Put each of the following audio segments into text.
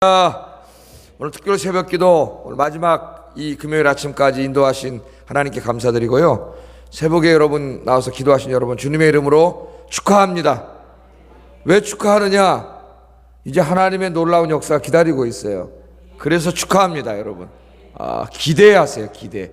오늘 특별 새벽기도 오늘 마지막 이 금요일 아침까지 인도하신 하나님께 감사드리고요. 새벽에 여러분 나와서 기도하신 여러분 주님의 이름으로 축하합니다. 왜 축하하느냐? 이제 하나님의 놀라운 역사가 기다리고 있어요. 그래서 축하합니다, 여러분. 기대하세요. 기대.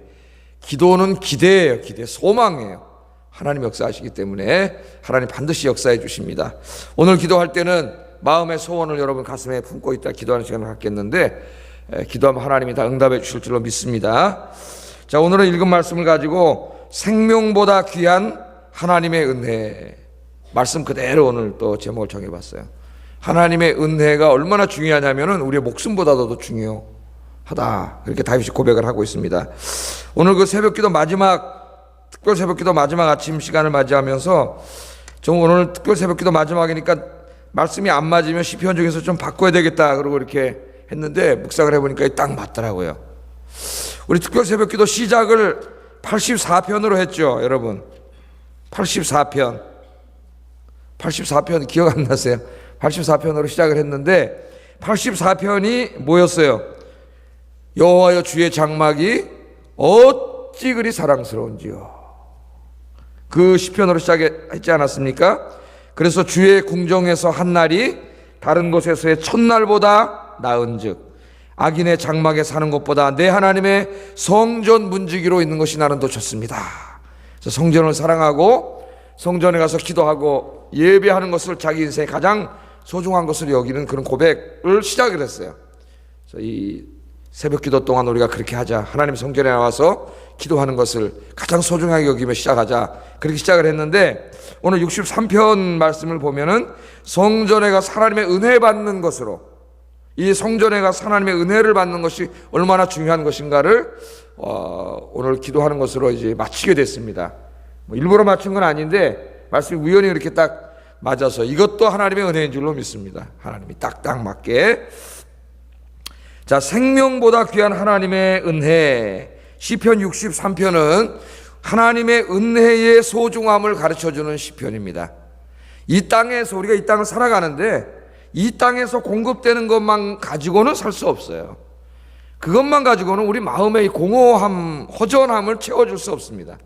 기도는 기대예요. 기대, 소망이에요. 하나님 역사하시기 때문에 하나님 반드시 역사해 주십니다. 오늘 기도할 때는 마음의 소원을 여러분 가슴에 품고 있다 기도하는 시간을 갖겠는데, 기도하면 하나님이 다 응답해 주실 줄로 믿습니다. 자, 오늘은 읽은 말씀을 가지고 생명보다 귀한 하나님의 은혜, 말씀 그대로 오늘 또 제목을 정해봤어요. 하나님의 은혜가 얼마나 중요하냐면은 우리의 목숨보다도 중요하다, 이렇게 다윗이 고백을 하고 있습니다. 오늘 그 새벽기도 마지막, 특별 새벽기도 마지막 아침 시간을 맞이하면서 좀 오늘 특별 새벽기도 마지막이니까 말씀이 안 맞으면 시편 중에서 좀 바꿔야 되겠다 그러고 이렇게 했는데 묵상을 해보니까 딱 맞더라고요. 우리 특별 새벽기도 시작을 84편으로 했죠, 여러분. 84편 기억 안 나세요? 84편으로 시작을 했는데 84편이 뭐였어요? 여호와여 주의 장막이 어찌 그리 사랑스러운지요. 그 시편으로 시작했지 않았습니까? 그래서 주의 궁정에서 한 날이 다른 곳에서의 첫날보다 나은즉 악인의 장막에 사는 것보다 내 하나님의 성전 문지기로 있는 것이 나는 더 좋습니다. 그래서 성전을 사랑하고 성전에 가서 기도하고 예배하는 것을 자기 인생의 가장 소중한 것을 여기는 그런 고백을 시작을 했어요. 그래서 이 새벽 기도 동안 우리가 그렇게 하자. 하나님 성전에 나와서 기도하는 것을 가장 소중하게 여기며 시작하자. 그렇게 시작을 했는데 오늘 63편 말씀을 보면은 성전에 가서 하나님의 은혜 받는 것으로, 이 성전에 가서 하나님의 은혜를 받는 것이 얼마나 중요한 것인가를 오늘 기도하는 것으로 이제 마치게 됐습니다. 뭐 일부러 맞춘 건 아닌데 말씀이 우연히 이렇게 딱 맞아서 이것도 하나님의 은혜인 줄로 믿습니다. 하나님이 딱딱 맞게. 자, 생명보다 귀한 하나님의 은혜. 시편 63편은 하나님의 은혜의 소중함을 가르쳐주는 시편입니다. 이 땅에서 우리가 이 땅을 살아가는데 이 땅에서 공급되는 것만 가지고는 살 수 없어요. 그것만 가지고는 우리 마음의 공허함, 허전함을 채워줄 수 없습니다.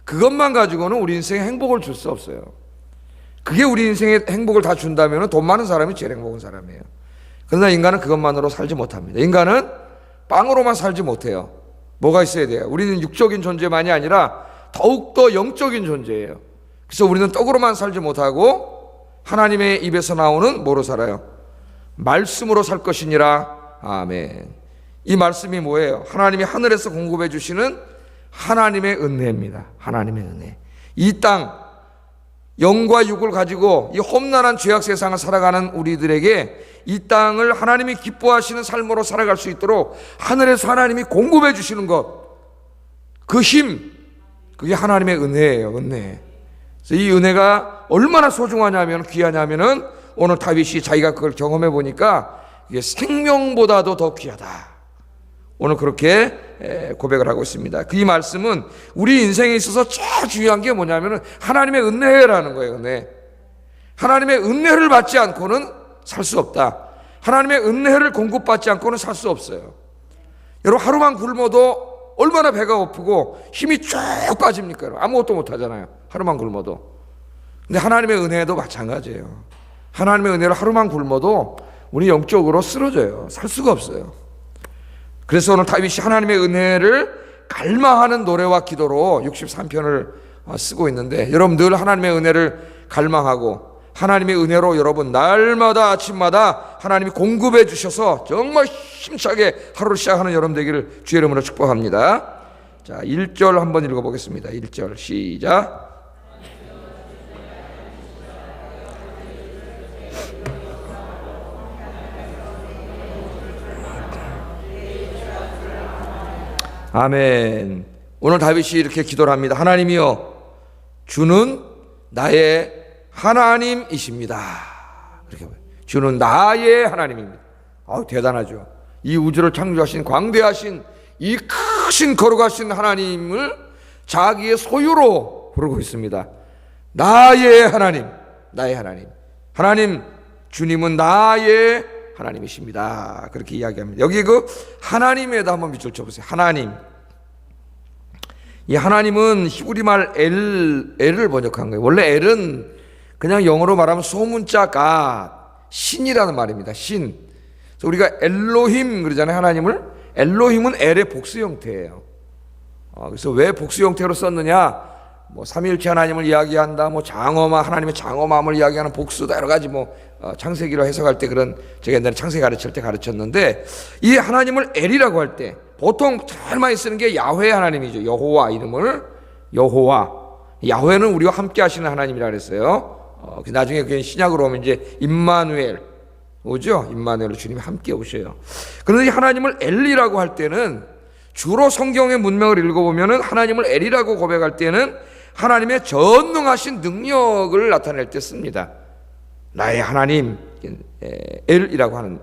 그것만 가지고는 우리 인생에 행복을 줄 수 없어요. 그게 우리 인생에 행복을 다 준다면 돈 많은 사람이 제일 행복한 사람이에요. 그러나 인간은 그것만으로 살지 못합니다. 인간은 빵으로만 살지 못해요. 뭐가 있어야 돼요? 우리는 육적인 존재만이 아니라 더욱더 영적인 존재예요. 그래서 우리는 떡으로만 살지 못하고 하나님의 입에서 나오는 뭐로 살아요? 말씀으로 살 것이니라. 아멘. 이 말씀이 뭐예요? 하나님이 하늘에서 공급해 주시는 하나님의 은혜입니다. 하나님의 은혜. 이 땅, 영과 육을 가지고 이 험난한 죄악 세상을 살아가는 우리들에게 이 땅을 하나님이 기뻐하시는 삶으로 살아갈 수 있도록 하늘에서 하나님이 공급해 주시는 것, 그 힘, 그게 하나님의 은혜예요. 은혜. 그래서 이 은혜가 얼마나 소중하냐면, 귀하냐면은 오늘 다윗이 자기가 그걸 경험해 보니까 이게 생명보다도 더 귀하다. 오늘 그렇게 고백을 하고 있습니다. 그 이 말씀은 우리 인생에 있어서 제일 중요한 게 뭐냐면은 하나님의 은혜라는 거예요. 은혜. 하나님의 은혜를 받지 않고는 살 수 없다. 하나님의 은혜를 공급받지 않고는 살 수 없어요. 여러분, 하루만 굶어도 얼마나 배가 고프고 힘이 쭉 빠집니까? 아무것도 못 하잖아요. 하루만 굶어도. 근데 하나님의 은혜도 마찬가지예요. 하나님의 은혜를 하루만 굶어도 우리 영적으로 쓰러져요. 살 수가 없어요. 그래서 오늘 다윗이 하나님의 은혜를 갈망하는 노래와 기도로 63편을 쓰고 있는데, 여러분 늘 하나님의 은혜를 갈망하고 하나님의 은혜로 여러분 날마다 아침마다 하나님이 공급해 주셔서 정말 힘차게 하루를 시작하는 여러분 되기를 주의 이름으로 축복합니다. 자, 1절 한번 읽어보겠습니다. 1절 시작. 아멘. 오늘 다윗이 이렇게 기도를 합니다. 하나님이여, 주는 나의 하나님이십니다. 그렇게 주는 나의 하나님입니다. 대단하죠. 이 우주를 창조하신 광대하신 이 크신 거룩하신 하나님을 자기의 소유로 부르고 있습니다. 나의 하나님, 나의 하나님. 하나님, 주님은 나의 하나님이십니다. 그렇게 이야기합니다. 여기 그 하나님에다 한번 밑줄 쳐보세요. 하나님. 이 하나님은 히브리 말 엘을 번역한 거예요. 원래 엘은 그냥 영어로 말하면 소문자 신이라는 말입니다. 신. 그래서 우리가 엘로힘 그러잖아요. 하나님을. 엘로힘은 엘의 복수 형태예요. 그래서 왜 복수 형태로 썼느냐? 뭐 삼위일체 하나님을 이야기한다, 뭐 장엄한 하나님의 장엄함을 이야기하는 복수다, 여러 가지 뭐 창세기로 해석할 때 그런 제가 옛날에 창세기 가르칠 때 가르쳤는데, 이 하나님을 엘이라고 할 때 보통 제일 많이 쓰는 게 야훼 하나님이죠. 여호와 이름을 여호와. 야훼는 우리와 함께 하시는 하나님이라 그랬어요. 나중에 그게 신약으로 오면 이제 임마누엘 오죠. 임마누엘로 주님이 함께 오셔요. 그런데 이 하나님을 엘이라고 할 때는 주로 성경의 문맥을 읽어보면은 하나님을 엘이라고 고백할 때는 하나님의 전능하신 능력을 나타낼 때 씁니다. 나의 하나님 엘이라고 하는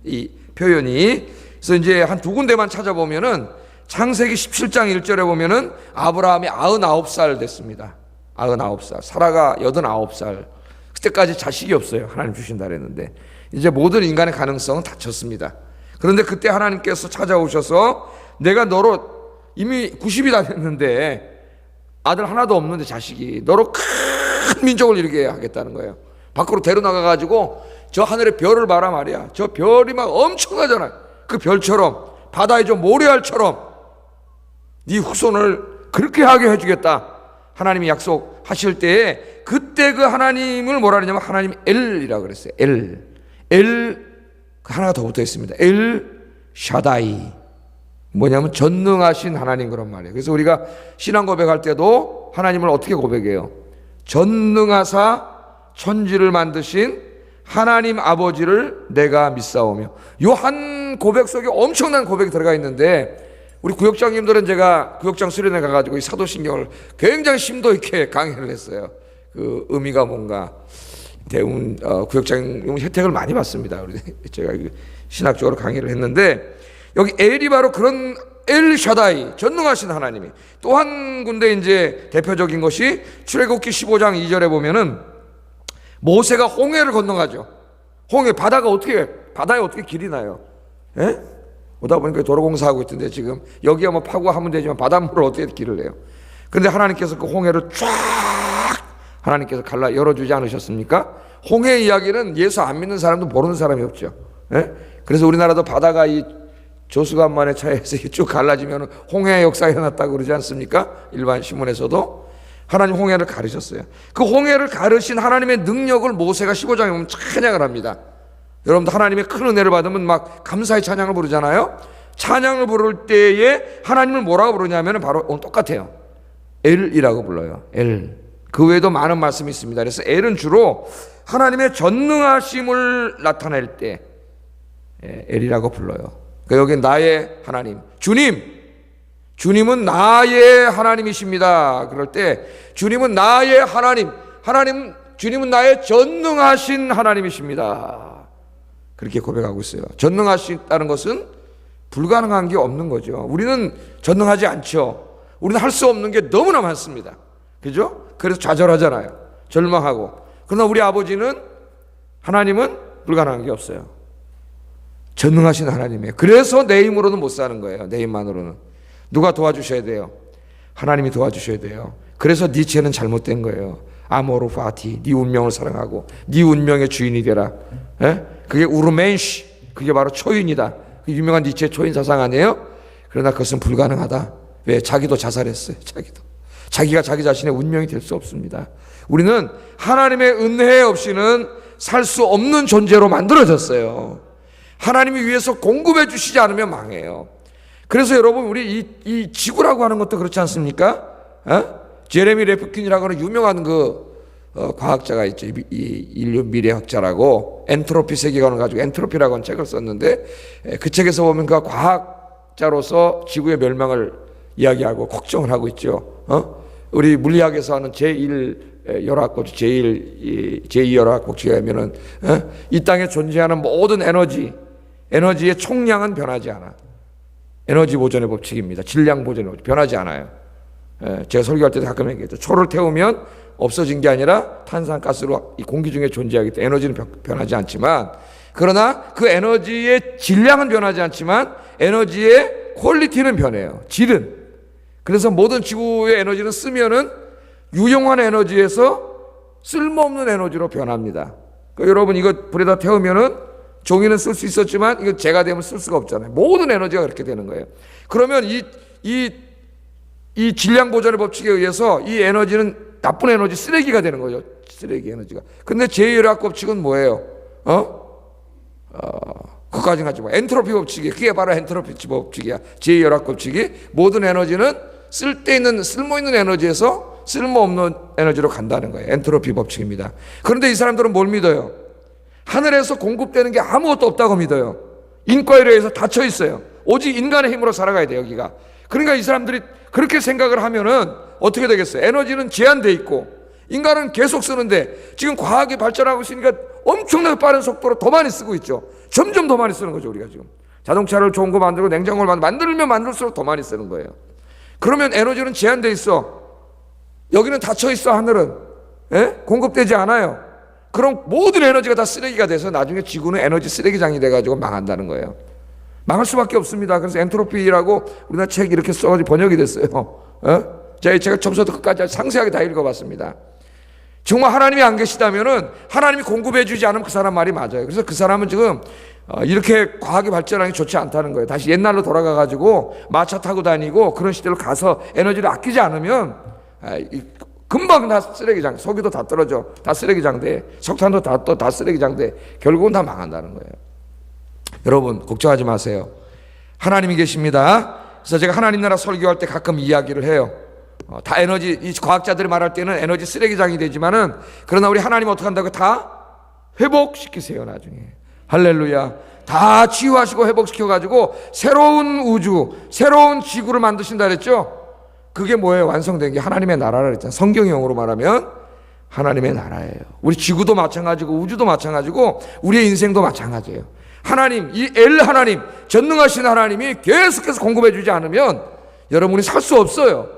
이 표현이. 그래서 이제 한 두 군데만 찾아보면은 창세기 17장 1절에 보면은 아브라함이 99살 됐습니다. 99살. 사라가 89살. 그때까지 자식이 없어요. 하나님 주신다 그랬는데 이제 모든 인간의 가능성은 닫혔습니다. 그런데 그때 하나님께서 찾아오셔서 내가 너로 이미 90이 다 됐는데 아들 하나도 없는데 자식이 너로 큰 민족을 이루게 하겠다는 거예요. 밖으로 데려나가가지고 저 하늘의 별을 봐라 말이야. 저 별이 막 엄청나잖아요. 그 별처럼 바다의 저 모래알처럼 네 후손을 그렇게 하게 해주겠다. 하나님이 약속하실 때에 그때 그 하나님을 뭐라 그러냐면 하나님 엘이라고 그랬어요. 엘 하나가 더 붙어 있습니다. 엘 샤다이. 뭐냐면 전능하신 하나님 그런 말이에요. 그래서 우리가 신앙 고백할 때도 하나님을 어떻게 고백해요? 전능하사 천지를 만드신 하나님 아버지를 내가 믿사오며. 요 한 고백 속에 엄청난 고백이 들어가 있는데 우리 구역장님들은 제가 구역장 수련회 가가지고 이 사도신경을 굉장히 심도 있게 강의를 했어요. 그 의미가 뭔가 대부분 구역장 혜택을 많이 받습니다. 우리 제가 신학적으로 강의를 했는데 여기 엘이 바로 그런 엘 샤다이 전능하신 하나님이. 또 한 군데 이제 대표적인 것이 출애굽기 15장 2절에 보면은 모세가 홍해를 건너가죠. 홍해 바다에 어떻게 길이 나요? 예? 오다 보니까 도로공사하고 있던데 지금 여기가 뭐 파고하면 되지만 바닷물을 어떻게 길을 내요? 그런데 하나님께서 그 홍해를 쫙 하나님께서 갈라 열어주지 않으셨습니까? 홍해 이야기는 예수 안 믿는 사람도 모르는 사람이 없죠. 예? 그래서 우리나라도 바다가 이 조수간만의 차에서 쭉 갈라지면 홍해의 역사가 일어났다고 그러지 않습니까? 일반 신문에서도. 하나님 홍해를 가르셨어요. 그 홍해를 가르신 하나님의 능력을 모세가 15장에 보면 찬양을 합니다. 여러분도 하나님의 큰 은혜를 받으면 막 감사의 찬양을 부르잖아요. 찬양을 부를 때에 하나님을 뭐라고 부르냐면 바로 오늘 똑같아요. 엘이라고 불러요. 엘. 그 외에도 많은 말씀이 있습니다. 그래서 엘은 주로 하나님의 전능하심을 나타낼 때 엘이라고 불러요. 그러니까 여기 나의 하나님, 주님은 나의 하나님이십니다. 그럴 때 주님은 나의 주님은 나의 전능하신 하나님이십니다. 그렇게 고백하고 있어요. 전능하시다는 것은 불가능한 게 없는 거죠. 우리는 전능하지 않죠. 우리는 할 수 없는 게 너무나 많습니다. 그죠? 그래서 좌절하잖아요. 절망하고. 그러나 우리 아버지는 하나님은 불가능한 게 없어요. 전능하신 하나님이에요. 그래서 내 힘으로는 못 사는 거예요. 내 힘만으로는. 누가 도와주셔야 돼요? 하나님이 도와주셔야 돼요. 그래서 네 죄는 잘못된 거예요. 아모르 파티, 네 운명을 사랑하고 네 운명의 주인이 되라. 에? 그게 우르멘시, 그게 바로 초인이다. 그 유명한 니체의 초인 사상 아니에요? 그러나 그것은 불가능하다. 왜? 자기도 자살했어요. 자기가 자기 자신의 운명이 될 수 없습니다. 우리는 하나님의 은혜 없이는 살 수 없는 존재로 만들어졌어요. 하나님이 위해서 공급해 주시지 않으면 망해요. 그래서 여러분 우리 이 지구라고 하는 것도 그렇지 않습니까? 제레미 레프킨이라고 하는 유명한 과학자가 있죠. 이 인류 미래학자라고 엔트로피 세계관을 가지고 엔트로피라고 하는 책을 썼는데 그 책에서 보면 그 과학자로서 지구의 멸망을 이야기하고 걱정을 하고 있죠. 우리 물리학에서 하는 제1열학법, 제2열학법칙에 하면은 이 땅에 존재하는 모든 에너지의 총량은 변하지 않아. 에너지 보존의 법칙입니다. 질량 보존의 법칙 변하지 않아요. 제가 설교할 때도 가끔 얘기했죠. 초를 태우면 없어진 게 아니라 탄산가스로 이 공기 중에 존재하기 때문에 에너지는 변하지 않지만 그러나 그 에너지의 질량은 변하지 않지만 에너지의 퀄리티는 변해요. 질은. 그래서 모든 지구의 에너지는 쓰면은 유용한 에너지에서 쓸모없는 에너지로 변합니다. 그러니까 여러분 이거 불에다 태우면은 종이는 쓸 수 있었지만 이거 재가 되면 쓸 수가 없잖아요. 모든 에너지가 그렇게 되는 거예요. 그러면 이 질량 보존의 법칙에 의해서 이 에너지는 나쁜 에너지, 쓰레기가 되는 거죠. 쓰레기 에너지가. 근데 제2열학 법칙은 뭐예요? 그까지 가지 마. 엔트로피 법칙이, 그게 바로 엔트로피 법칙이야. 제2열학 법칙이 모든 에너지는 쓸모 있는 에너지에서 쓸모없는 에너지로 간다는 거예요. 엔트로피 법칙입니다. 그런데 이 사람들은 뭘 믿어요? 하늘에서 공급되는 게 아무것도 없다고 믿어요. 인과에 의해서 닫혀 있어요. 오직 인간의 힘으로 살아가야 돼요, 여기가. 그러니까 이 사람들이 그렇게 생각을 하면은 어떻게 되겠어요? 에너지는 제한돼 있고 인간은 계속 쓰는데 지금 과학이 발전하고 있으니까 엄청나게 빠른 속도로 더 많이 쓰고 있죠. 점점 더 많이 쓰는 거죠, 우리가 지금. 자동차를 좋은 거 만들고 냉장고를 만들면 만들수록 더 많이 쓰는 거예요. 그러면 에너지는 제한돼 있어. 여기는 닫혀 있어, 하늘은. 공급되지 않아요. 그럼 모든 에너지가 다 쓰레기가 돼서 나중에 지구는 에너지 쓰레기장이 돼가지고 망한다는 거예요. 망할 수밖에 없습니다. 그래서 엔트로피라고 우리나라 책 이렇게 써가지고 번역이 됐어요. 제가 처음부터 끝까지 상세하게 다 읽어봤습니다. 정말 하나님이 안 계시다면은 하나님이 공급해주지 않으면 그 사람 말이 맞아요. 그래서 그 사람은 지금 이렇게 과학이 발전하기 좋지 않다는 거예요. 다시 옛날로 돌아가가지고 마차 타고 다니고 그런 시대로 가서 에너지를 아끼지 않으면 금방 다 쓰레기장, 석유도 다 떨어져, 다 쓰레기장 돼, 석탄도 다 쓰레기장 돼, 결국은 다 망한다는 거예요. 여러분 걱정하지 마세요. 하나님이 계십니다. 그래서 제가 하나님 나라 설교할 때 가끔 이야기를 해요. 다 에너지, 이 과학자들이 말할 때는 에너지 쓰레기장이 되지만은 그러나 우리 하나님 어떻게 한다고? 다 회복시키세요, 나중에. 할렐루야. 다 치유하시고 회복시켜가지고 새로운 우주, 새로운 지구를 만드신다 그랬죠? 그게 뭐예요? 완성된 게 하나님의 나라라 그랬잖아요. 성경용어로 말하면 하나님의 나라예요. 우리 지구도 마찬가지고 우주도 마찬가지고 우리의 인생도 마찬가지예요. 하나님, 이 엘 하나님, 전능하신 하나님이 계속해서 공급해 주지 않으면 여러분이 살 수 없어요.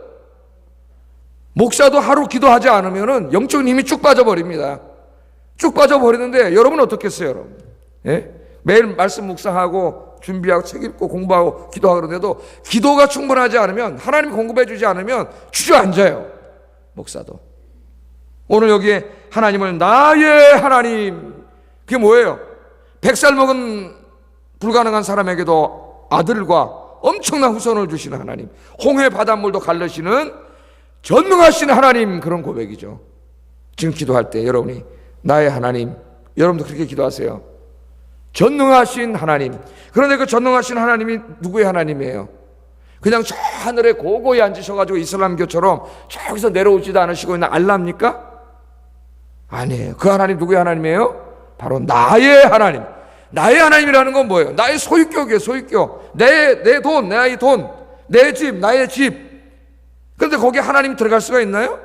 목사도 하루 기도하지 않으면 영적인 힘이 쭉 빠져버립니다. 쭉 빠져버리는데 여러분 어떻겠어요, 여러분? 예? 매일 말씀 묵상하고 준비하고 책 읽고 공부하고 기도하고 그러는데도 기도가 충분하지 않으면, 하나님이 공급해 주지 않으면 주저앉아요, 목사도. 오늘 여기에 하나님을 나의 하나님, 그게 뭐예요? 100살 먹은 불가능한 사람에게도 아들과 엄청난 후손을 주시는 하나님, 홍해 바닷물도 갈르시는 전능하신 하나님, 그런 고백이죠. 지금 기도할 때 여러분이 나의 하나님, 여러분도 그렇게 기도하세요. 전능하신 하나님. 그런데 그 전능하신 하나님이 누구의 하나님이에요? 그냥 저 하늘에 고고히 앉으셔가지고 이슬람교처럼 저기서 내려오지도 않으시고 있는 알라입니까? 아니에요. 그 하나님 누구의 하나님이에요? 바로 나의 하나님. 나의 하나님이라는 건 뭐예요? 나의 소유격이에요, 소유격. 내 돈, 나의 돈, 내 집, 나의 집. 그런데 거기에 하나님 들어갈 수가 있나요?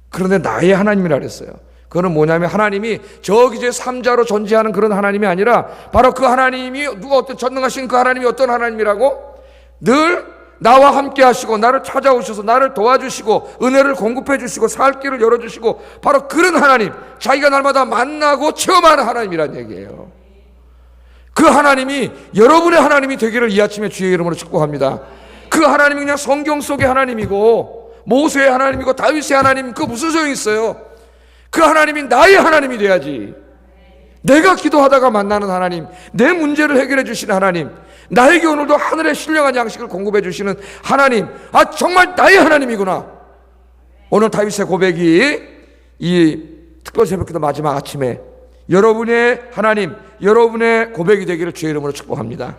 그런데 나의 하나님이라 그랬어요. 그거는 뭐냐면 하나님이 저기 제 삼자로 존재하는 그런 하나님이 아니라 바로 그 하나님이 어떤 전능하신 그 하나님이 어떤 하나님이라고? 늘 나와 함께 하시고 나를 찾아오셔서 나를 도와주시고 은혜를 공급해 주시고 살 길을 열어주시고 바로 그런 하나님, 자기가 날마다 만나고 체험하는 하나님이란 얘기예요. 그 하나님이 여러분의 하나님이 되기를 이 아침에 주의 이름으로 축복합니다. 그 하나님이 그냥 성경 속의 하나님이고 모세의 하나님이고 다윗의 하나님, 그 무슨 소용이 있어요? 그 하나님이 나의 하나님이 돼야지. 내가 기도하다가 만나는 하나님, 내 문제를 해결해 주시는 하나님, 나에게 오늘도 하늘의 신령한 양식을 공급해 주시는 하나님, 아 정말 나의 하나님이구나. 오늘 다윗의 고백이 이 특별 새벽기도 마지막 아침에 여러분의 하나님, 여러분의 고백이 되기를 주의 이름으로 축복합니다.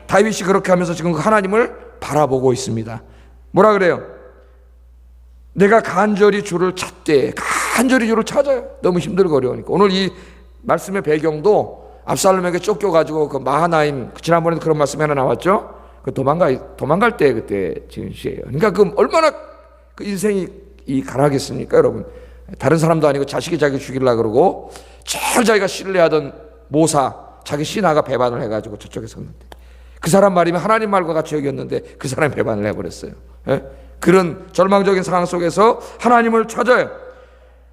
다윗이 그렇게 하면서 지금 그 하나님을 바라보고 있습니다. 뭐라 그래요? 내가 간절히 주를 찾되, 간절히 주를 찾아요. 너무 힘들고 어려우니까. 오늘 이 말씀의 배경도 압살롬에게 쫓겨가지고 그 마하나임, 지난번에도 그런 말씀이 하나 나왔죠. 그 도망갈 때 그때 지은 시예요. 그러니까 그 얼마나 그 인생이 이 가라겠습니까, 여러분? 다른 사람도 아니고 자식이 자기 죽이려고 그러고 제일 자기가 신뢰하던 모사, 자기 신하가 배반을 해가지고 저쪽에 섰는데 그 사람 말이면 하나님 말과 같이 여겼는데 그 사람이 배반을 해버렸어요. 예? 그런 절망적인 상황 속에서 하나님을 찾아요.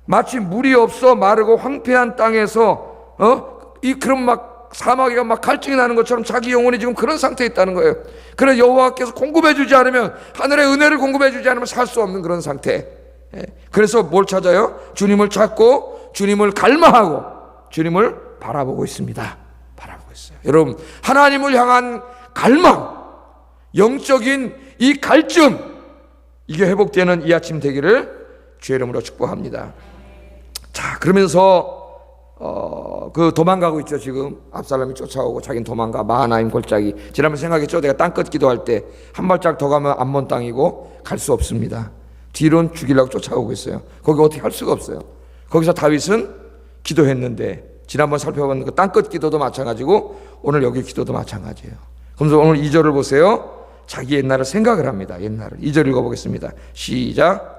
마치 물이 없어 마르고 황폐한 땅에서 그런 막 사마귀가 막 갈증이 나는 것처럼 자기 영혼이 지금 그런 상태에 있다는 거예요. 그래서 여호와께서 공급해 주지 않으면, 하늘의 은혜를 공급해 주지 않으면 살 수 없는 그런 상태. 그래서 뭘 찾아요? 주님을 찾고 주님을 갈망하고 주님을 바라보고 있습니다. 바라보고 있어요. 여러분, 하나님을 향한 갈망, 영적인 이 갈증, 이게 회복되는 이 아침 되기를 주의 이름으로 축복합니다. 자, 그러면서 그 도망가고 있죠. 지금 압살롬이 쫓아오고 자기는 도망가. 마하나임 골짜기. 지난번 생각했죠. 내가 땅끝 기도할 때 한 발짝 더 가면 암몬 땅이고 갈 수 없습니다. 뒤로는 죽이려고 쫓아오고 있어요. 거기 어떻게 할 수가 없어요. 거기서 다윗은 기도했는데, 지난번 살펴본 그 땅끝 기도도 마찬가지고 오늘 여기 기도도 마찬가지예요. 그래서 오늘 2절을 보세요. 자기 옛날을 생각을 합니다. 옛날을. 2절 읽어보겠습니다. 시작.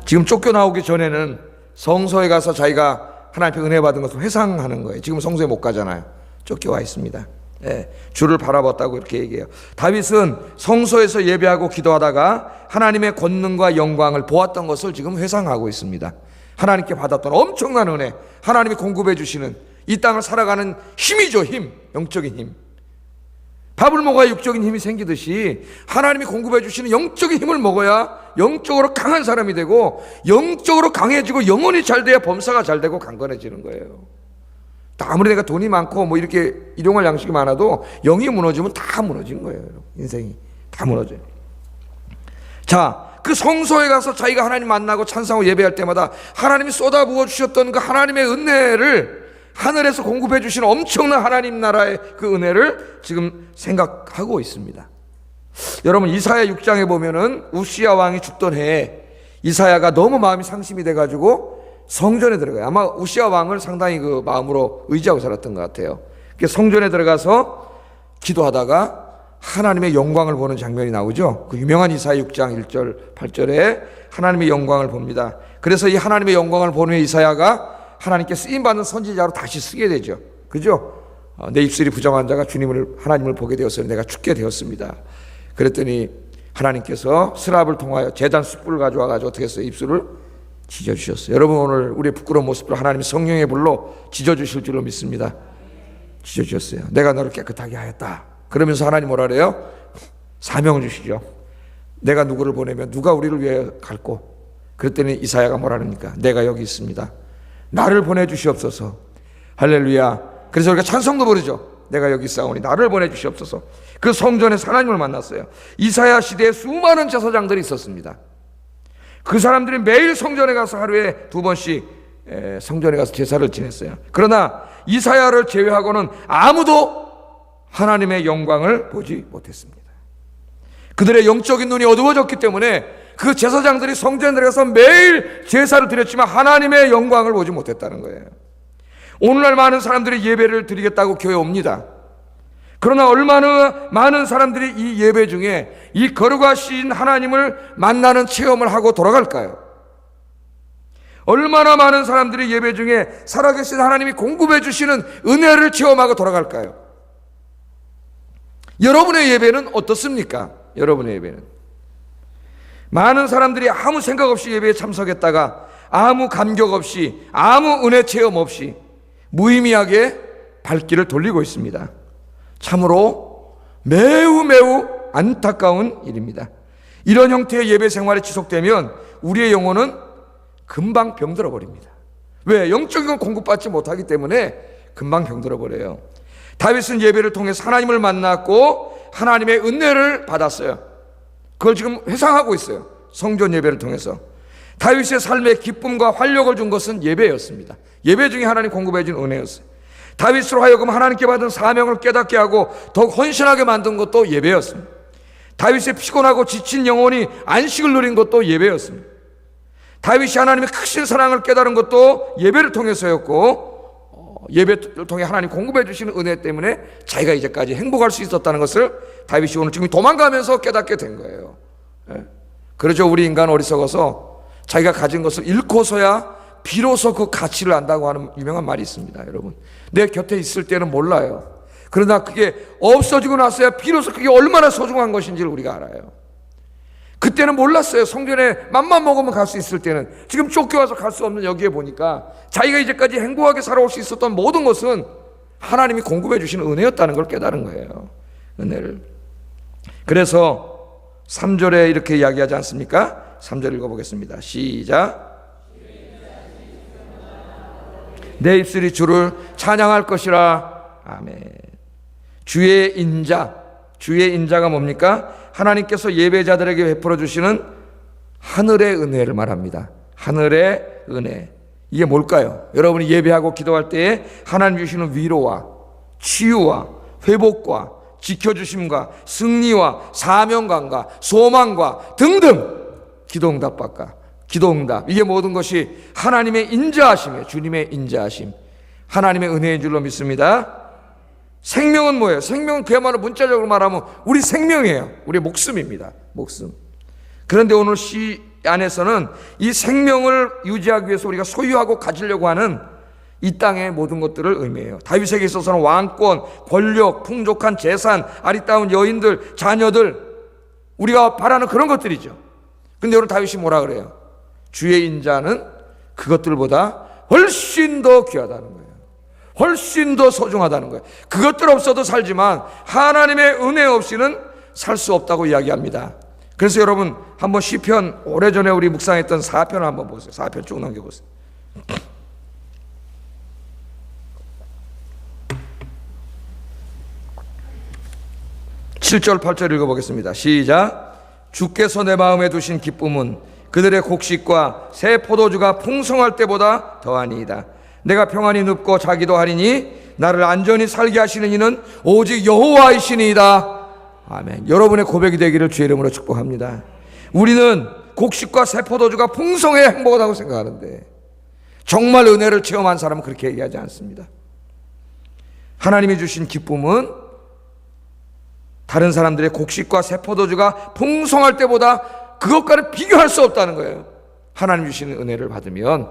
지금 쫓겨나오기 전에는 성소에 가서 자기가 하나님께 은혜 받은 것을 회상하는 거예요. 지금 성소에 못 가잖아요. 쫓겨와 있습니다. 주를 바라봤다고 이렇게 얘기해요. 다윗은 성소에서 예배하고 기도하다가 하나님의 권능과 영광을 보았던 것을 지금 회상하고 있습니다. 하나님께 받았던 엄청난 은혜, 하나님이 공급해 주시는 이 땅을 살아가는 힘이죠. 힘, 영적인 힘. 밥을 먹어야 육적인 힘이 생기듯이 하나님이 공급해 주시는 영적인 힘을 먹어야 영적으로 강한 사람이 되고, 영적으로 강해지고 영혼이 잘 돼야 범사가 잘 되고 강건해지는 거예요. 아무리 내가 돈이 많고 뭐 이렇게 일용할 양식이 많아도 영이 무너지면 다 무너진 거예요. 인생이 다 무너져요. 자, 그 성소에 가서 자기가 하나님 만나고 찬송하고 예배할 때마다 하나님이 쏟아부어 주셨던 그 하나님의 은혜를, 하늘에서 공급해 주시는 엄청난 하나님 나라의 그 은혜를 지금 생각하고 있습니다. 여러분, 이사야 6장에 보면은 우시야 왕이 죽던 해에 이사야가 너무 마음이 상심이 돼가지고 성전에 들어가요. 아마 우시야 왕을 상당히 그 마음으로 의지하고 살았던 것 같아요. 성전에 들어가서 기도하다가 하나님의 영광을 보는 장면이 나오죠. 그 유명한 이사야 6장 1절 8절에 하나님의 영광을 봅니다. 그래서 이 하나님의 영광을 보는 이사야가 하나님께 쓰임받는 선지자로 다시 쓰게 되죠. 그죠? 내 입술이 부정한 자가 하나님을 보게 되었으니 내가 죽게 되었습니다. 그랬더니 하나님께서 스랍을 통하여 제단 숯불을 가져와가지고 어떻게 했어요? 입술을 지져주셨어요. 여러분, 오늘 우리의 부끄러운 모습을 하나님이 성령의 불로 지져주실 줄로 믿습니다. 지져주셨어요. 내가 너를 깨끗하게 하였다. 그러면서 하나님 뭐라 그래요? 사명을 주시죠. 내가 누구를 보내면 누가 우리를 위해 갈고? 그랬더니 이사야가 뭐라 합니까? 내가 여기 있습니다. 나를 보내주시옵소서. 할렐루야. 그래서 우리가 찬송도 부르죠. 내가 여기 있사오니 나를 보내주시옵소서. 그 성전에서 하나님을 만났어요. 이사야 시대에 수많은 제사장들이 있었습니다. 그 사람들이 매일 성전에 가서 하루에 2번씩 성전에 가서 제사를 지냈어요. 그러나 이사야를 제외하고는 아무도 하나님의 영광을 보지 못했습니다. 그들의 영적인 눈이 어두워졌기 때문에 그 제사장들이 성전에 들어가서 매일 제사를 드렸지만 하나님의 영광을 보지 못했다는 거예요. 오늘날 많은 사람들이 예배를 드리겠다고 교회 옵니다. 그러나 얼마나 많은 사람들이 이 예배 중에 이 거룩하신 하나님을 만나는 체험을 하고 돌아갈까요? 얼마나 많은 사람들이 예배 중에 살아계신 하나님이 공급해 주시는 은혜를 체험하고 돌아갈까요? 여러분의 예배는 어떻습니까? 여러분의 예배는 많은 사람들이 아무 생각 없이 예배에 참석했다가 아무 감격 없이 아무 은혜 체험 없이 무의미하게 발길을 돌리고 있습니다. 참으로 매우 안타까운 일입니다. 이런 형태의 예배 생활이 지속되면 우리의 영혼은 금방 병들어 버립니다. 왜? 영적인 건 공급받지 못하기 때문에 금방 병들어 버려요. 다윗은 예배를 통해서 하나님을 만났고 하나님의 은혜를 받았어요. 그걸 지금 회상하고 있어요. 성전 예배를 통해서 다윗의 삶에 기쁨과 활력을 준 것은 예배였습니다. 예배 중에 하나님 공급해 준 은혜였어요. 다윗으로 하여금 하나님께 받은 사명을 깨닫게 하고 더욱 헌신하게 만든 것도 예배였습니다. 다윗의 피곤하고 지친 영혼이 안식을 누린 것도 예배였습니다. 다윗이 하나님의 크신 사랑을 깨달은 것도 예배를 통해서였고, 예배를 통해 하나님 공급해 주시는 은혜 때문에 자기가 이제까지 행복할 수 있었다는 것을 다윗이 오늘 지금 도망가면서 깨닫게 된 거예요. 그렇죠. 우리 인간은 어리석어서 자기가 가진 것을 잃고서야 비로소 그 가치를 안다고 하는 유명한 말이 있습니다. 여러분, 내 곁에 있을 때는 몰라요. 그러나 그게 없어지고 나서야 비로소 그게 얼마나 소중한 것인지를 우리가 알아요. 그때는 몰랐어요. 성전에 맘만 먹으면 갈 수 있을 때는. 지금 쫓겨와서 갈 수 없는 여기에 보니까 자기가 이제까지 행복하게 살아올 수 있었던 모든 것은 하나님이 공급해 주시는 은혜였다는 걸 깨달은 거예요. 은혜를. 그래서 3절에 이렇게 이야기하지 않습니까? 3절 읽어보겠습니다. 시작. 내 입술이 주를 찬양할 것이라. 아멘. 주의 인자. 주의 인자가 뭡니까? 하나님께서 예배자들에게 베풀어 주시는 하늘의 은혜를 말합니다. 하늘의 은혜. 이게 뭘까요? 여러분이 예배하고 기도할 때에 하나님 주시는 위로와 치유와 회복과 지켜주심과 승리와 사명감과 소망과 등등, 기도응답받가 기도응답, 이게 모든 것이 하나님의 인자하심이에요. 주님의 인자하심, 하나님의 은혜인 줄로 믿습니다. 생명은 뭐예요? 생명은 그야말로 문자적으로 말하면 우리 생명이에요. 우리 목숨입니다. 목숨. 그런데 오늘 시 안에서는 이 생명을 유지하기 위해서 우리가 소유하고 가지려고 하는 이 땅의 모든 것들을 의미해요. 다윗에게 있어서는 왕권, 권력, 풍족한 재산, 아리따운 여인들, 자녀들, 우리가 바라는 그런 것들이죠. 근데 오늘 다윗이 뭐라 그래요? 주의 인자는 그것들보다 훨씬 더 귀하다는 거예요. 훨씬 더 소중하다는 거예요. 그것들 없어도 살지만 하나님의 은혜 없이는 살 수 없다고 이야기합니다. 그래서 여러분 한번 시편, 오래전에 우리 묵상했던 4편을 한번 보세요. 4편 쭉 넘겨보세요. 7절 8절 읽어보겠습니다. 시작. 주께서 내 마음에 두신 기쁨은 그들의 곡식과 새 포도주가 풍성할 때보다 더하니이다. 내가 평안히 눕고 자기도 하리니 나를 안전히 살게 하시는 이는 오직 여호와이시니이다. 아멘. 여러분의 고백이 되기를 주의 이름으로 축복합니다. 우리는 곡식과 새 포도주가 풍성해야 행복하다고 생각하는데 정말 은혜를 체험한 사람은 그렇게 얘기하지 않습니다. 하나님이 주신 기쁨은 다른 사람들의 곡식과 새 포도주가 풍성할 때보다 그것과는 비교할 수 없다는 거예요. 하나님 주시는 은혜를 받으면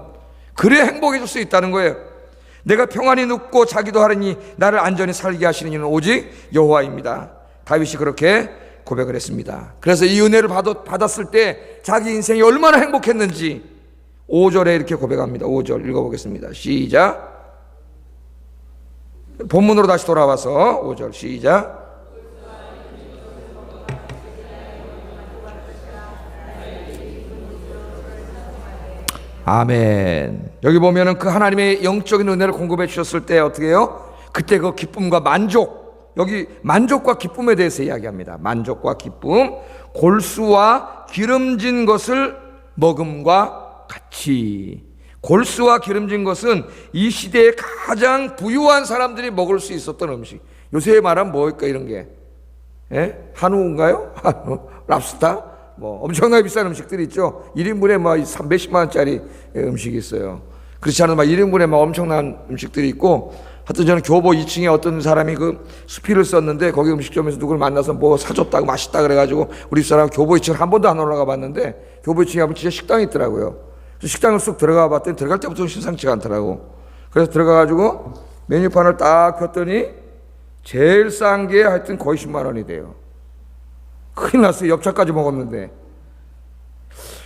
그래야 행복해질 수 있다는 거예요. 내가 평안히 눕고 자기도 하리니 나를 안전히 살게 하시는 이는 오직 여호와입니다. 다윗이 그렇게 고백을 했습니다. 그래서 이 은혜를 받았을 때 자기 인생이 얼마나 행복했는지 5절에 이렇게 고백합니다. 5절 읽어보겠습니다. 시작. 본문으로 다시 돌아와서 5절 시작. 아멘. 여기 보면은 그 하나님의 영적인 은혜를 공급해 주셨을 때 어떻게 해요? 그때 그 기쁨과 만족, 여기 만족과 기쁨에 대해서 이야기합니다. 만족과 기쁨, 골수와 기름진 것을 먹음과 같이. 골수와 기름진 것은 이 시대에 가장 부유한 사람들이 먹을 수 있었던 음식. 요새 말하면 뭐일까 이런 게? 예? 한우인가요? 한우, 랍스타? 뭐 엄청나게 비싼 음식들이 있죠. 1인분에 막 몇십만 원짜리 음식이 있어요. 그렇지 않아도 막 1인분에 막 엄청난 음식들이 있고, 하여튼 저는 교보 2층에 어떤 사람이 그 수필을 썼는데 거기 음식점에서 누구를 만나서 뭐 사줬다고 맛있다 그래가지고 우리 집사람 교보 2층 한 번도 안 올라가 봤는데 교보 2층에 가면 진짜 식당이 있더라고요. 그래서 식당을 쑥 들어가 봤더니 들어갈 때부터 심상치가 않더라고. 그래서 들어가가지고 메뉴판을 딱 켰더니 제일 싼 게 하여튼 거의 10만 원이 돼요. 큰일 났어요. 엽차까지 먹었는데.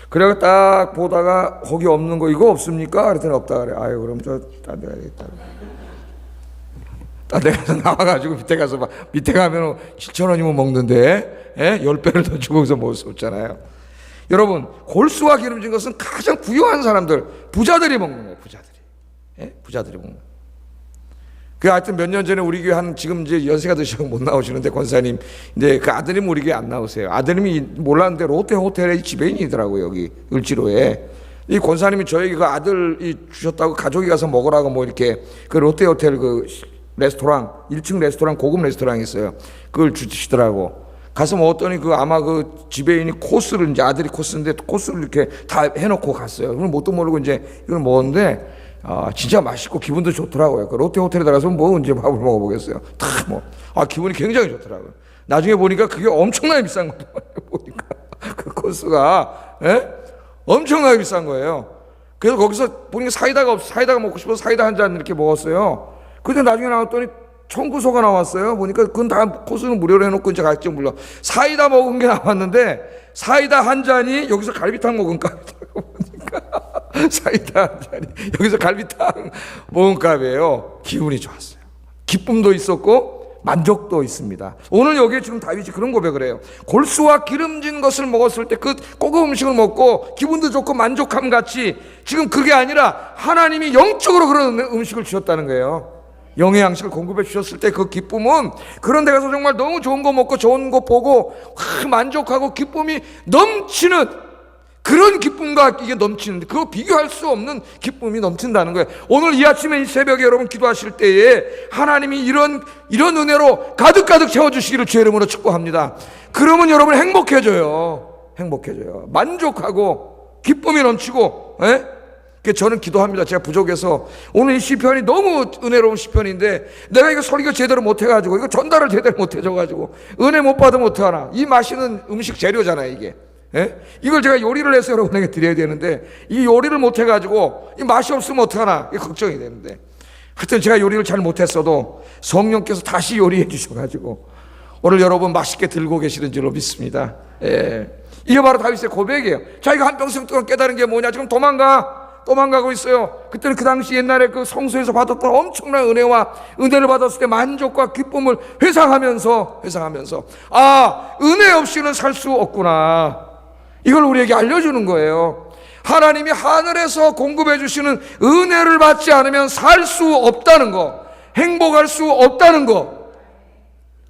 그래가 딱 보다가 거기 없는 거 이거 없습니까? 그랬더니 없다 그래. 아유 그럼 저 딴 데 가야겠다. 딴 데 가서 나와가지고 밑에 가서 막 밑에 가면 7,000원이면 먹는데 10배를 더 주고 여기서 먹을 수 없잖아요. 여러분 골수와 기름진 것은 가장 부유한 사람들, 부자들이 먹는 거예요. 부자들이. 부자들이 먹는 거예요. 그 하여튼 몇 년 전에 우리 교회 한 지금 이제 연세가 드시고 못 나오시는데 권사님 이제 그 아드님 우리 교회 안 나오세요. 아드님이 몰랐는데 롯데 호텔의 지배인이더라고요. 여기 을지로에. 이 권사님이 저에게 그 아들이 주셨다고 가족이 가서 먹으라고 뭐 이렇게 그 롯데 호텔 그 레스토랑 1층 레스토랑 고급 레스토랑이 있어요. 그걸 주시더라고. 가서 먹었더니 그 아마 그 지배인이 코스를 이제 아들이 코스인데 코스를 이렇게 다 해놓고 갔어요. 그럼 뭣도 모르고 이제 이걸 먹었는데 진짜 맛있고 기분도 좋더라고요. 그 롯데 호텔에 들어가서 뭐 언제 밥을 먹어보겠어요. 기분이 굉장히 좋더라고요. 나중에 보니까 그게 엄청나게 비싼 거예요. 보니까 그 코스가 엄청나게 비싼 거예요. 그래서 거기서 보니까 사이다가 먹고 싶어서 사이다 한 잔 이렇게 먹었어요. 근데 나중에 나왔더니 청구서가 나왔어요. 보니까 그건 다 코스는 무료로 해놓고 이제 가격증 불러. 사이다 먹은 게 나왔는데 사이다 한 잔이 여기서 갈비탕 먹은 값이라고 보니까 사이다 한 잔이 여기서 갈비탕 먹은 값이에요. 기분이 좋았어요. 기쁨도 있었고 만족도 있습니다. 오늘 여기에 지금 다윗이 그런 고백을 해요. 골수와 기름진 것을 먹었을 때 그 고급 음식을 먹고 기분도 좋고 만족함 같이 지금 그게 아니라 하나님이 영적으로 그런 음식을 주셨다는 거예요. 영의 양식을 공급해 주셨을 때 그 기쁨은 그런 데 가서 정말 너무 좋은 거 먹고 좋은 거 보고 만족하고 기쁨이 넘치는 그런 기쁨과 이게 넘치는데 그거 비교할 수 없는 기쁨이 넘친다는 거예요. 오늘 이 아침에 이 새벽에 여러분 기도하실 때에 하나님이 이런 은혜로 가득가득 채워주시기를 주의 이름으로 축복합니다. 그러면 여러분 행복해져요. 만족하고 기쁨이 넘치고. 저는 기도합니다. 제가 부족해서 오늘 이 시편이 너무 은혜로운 시편인데 내가 이거 설교 제대로 못해가지고 이거 전달을 제대로 못해줘가지고 은혜 못 받으면 어떡하나. 이 맛있는 음식 재료잖아요 이게. 이걸 제가 요리를 해서 여러분에게 드려야 되는데 이 요리를 못해가지고 이 맛이 없으면 어떡하나 이게 걱정이 되는데 하여튼 제가 요리를 잘 못했어도 성령께서 다시 요리해 주셔가지고 오늘 여러분 맛있게 들고 계시는 줄로 믿습니다. 이게 바로 다윗의 고백이에요. 자기가 한평생 동안 깨달은 게 뭐냐. 지금 도망가고 있어요. 그때는 그 당시 옛날에 그 성소에서 받았던 엄청난 은혜와 은혜를 받았을 때 만족과 기쁨을 회상하면서 은혜 없이는 살 수 없구나. 이걸 우리에게 알려주는 거예요. 하나님이 하늘에서 공급해 주시는 은혜를 받지 않으면 살 수 없다는 거, 행복할 수 없다는 거,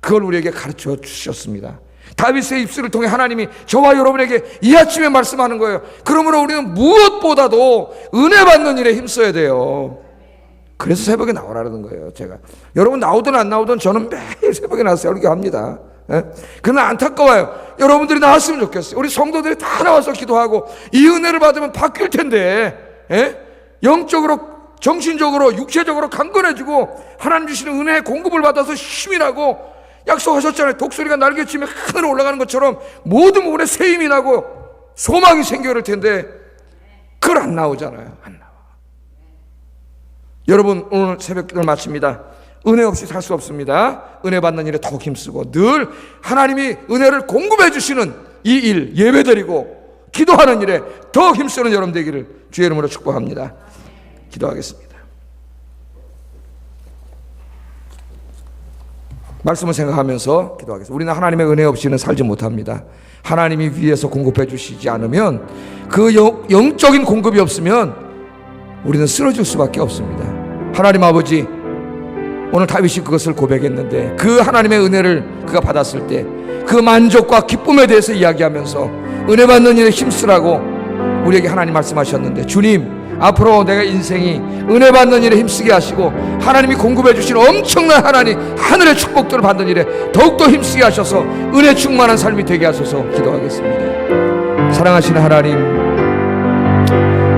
그걸 우리에게 가르쳐 주셨습니다. 다윗의 입술을 통해 하나님이 저와 여러분에게 이 아침에 말씀하는 거예요. 그러므로 우리는 무엇보다도 은혜 받는 일에 힘써야 돼요. 그래서 새벽에 나오라는 거예요. 제가 여러분 나오든 안 나오든 저는 매일 새벽에 나와서 설교합니다. 그러나 안타까워요. 여러분들이 나왔으면 좋겠어요. 우리 성도들이 다 나와서 기도하고 이 은혜를 받으면 바뀔 텐데 영적으로 정신적으로 육체적으로 강건해지고 하나님 주시는 은혜의 공급을 받아서 힘이 나고 약속하셨잖아요. 독수리가 날개치며 하늘에 올라가는 것처럼 모든 부분에 새 힘이 나고 소망이 생겨야 할 텐데 그걸 안 나오잖아요. 안 나와. 여러분 오늘 새벽 기도를 마칩니다. 은혜 없이 살 수 없습니다. 은혜 받는 일에 더욱 힘쓰고 늘 하나님이 은혜를 공급해 주시는 이 일 예배드리고 기도하는 일에 더 힘쓰는 여러분 되기를 주의 이름으로 축복합니다. 기도하겠습니다. 말씀을 생각하면서 기도하겠습니다. 우리는 하나님의 은혜 없이는 살지 못합니다. 하나님이 위에서 공급해 주시지 않으면 그 영적인 공급이 없으면 우리는 쓰러질 수밖에 없습니다. 하나님 아버지, 오늘 다윗이 그것을 고백했는데 그 하나님의 은혜를 그가 받았을 때 그 만족과 기쁨에 대해서 이야기하면서 은혜 받는 일에 힘쓰라고 우리에게 하나님 말씀하셨는데 주님, 앞으로 내가 인생이 은혜 받는 일에 힘쓰게 하시고 하나님이 공급해 주신 엄청난 하늘의 축복들을 받는 일에 더욱더 힘쓰게 하셔서 은혜 충만한 삶이 되게 하소서 기도하겠습니다. 사랑하시는 하나님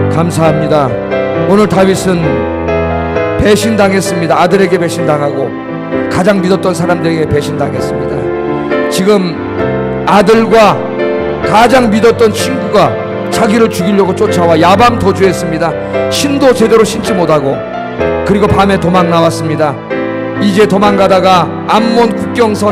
감사합니다. 오늘 다윗은 배신당했습니다. 아들에게 배신당하고 가장 믿었던 사람들에게 배신당했습니다. 지금 아들과 가장 믿었던 친구가 자기를 죽이려고 쫓아와 야밤 도주했습니다. 신도 제대로 신지 못하고 그리고 밤에 도망 나왔습니다. 이제 도망가다가 암몬 국경선